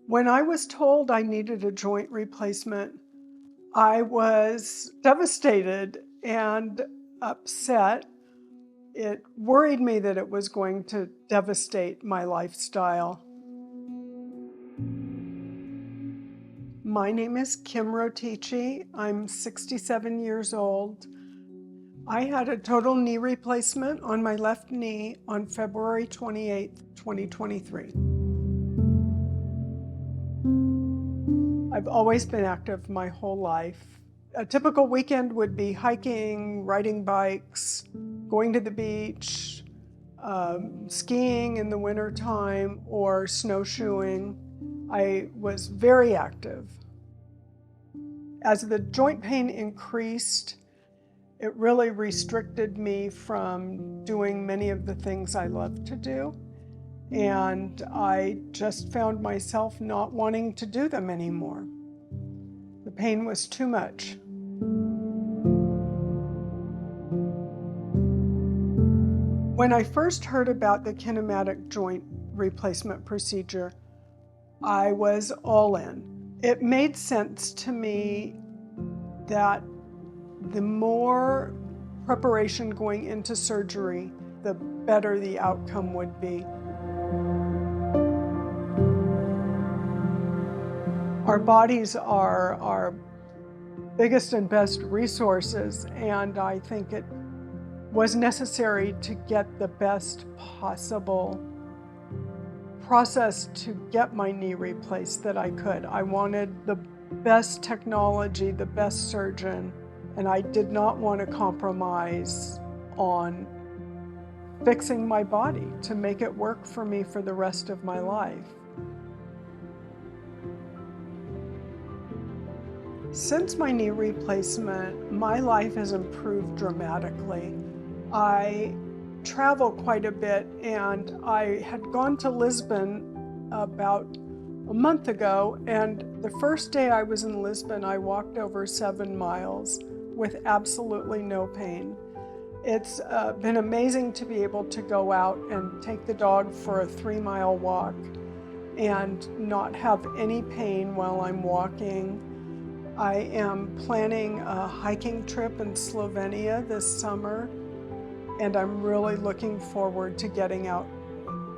When I was told I needed a joint replacement, I was devastated and upset. It worried me that it was going to devastate my lifestyle. My name is Kim Rotticci. I'm 67 years old. I had a total knee replacement on my left knee on February 28th, 2023. I've always been active my whole life. A typical weekend would be hiking, riding bikes, going to the beach, skiing in the wintertime, or snowshoeing. I was very active. As the joint pain increased, it really restricted me from doing many of the things I love to do. And I just found myself not wanting to do them anymore. The pain was too much. When I first heard about the Kinomatic joint replacement procedure, I was all in. It made sense to me that the more preparation going into surgery, the better the outcome would be. Our bodies are our biggest and best resources, and I think it was necessary to get the best possible process to get my knee replaced that I could. I wanted the best technology, the best surgeon, and I did not want to compromise on fixing my body to make it work for me for the rest of my life. Since my knee replacement, my life has improved dramatically. I travel quite a bit, and I had gone to Lisbon about a month ago, and the first day I was in Lisbon, I walked over 7 miles with absolutely no pain. It's been amazing to be able to go out and take the dog for a 3-mile walk and not have any pain while I'm walking. I am planning a hiking trip in Slovenia this summer, and I'm really looking forward to getting out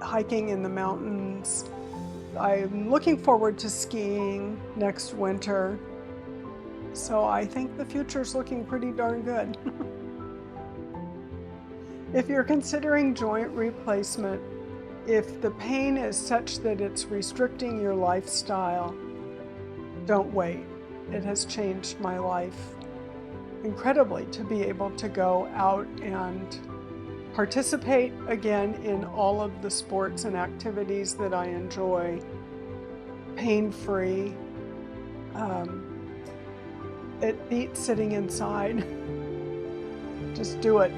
hiking in the mountains. I'm looking forward to skiing next winter. So I think the future's looking pretty darn good. If you're considering joint replacement, if the pain is such that it's restricting your lifestyle, don't wait. It has changed my life incredibly to be able to go out and participate again in all of the sports and activities that I enjoy, pain-free. It beats sitting inside. Just do it.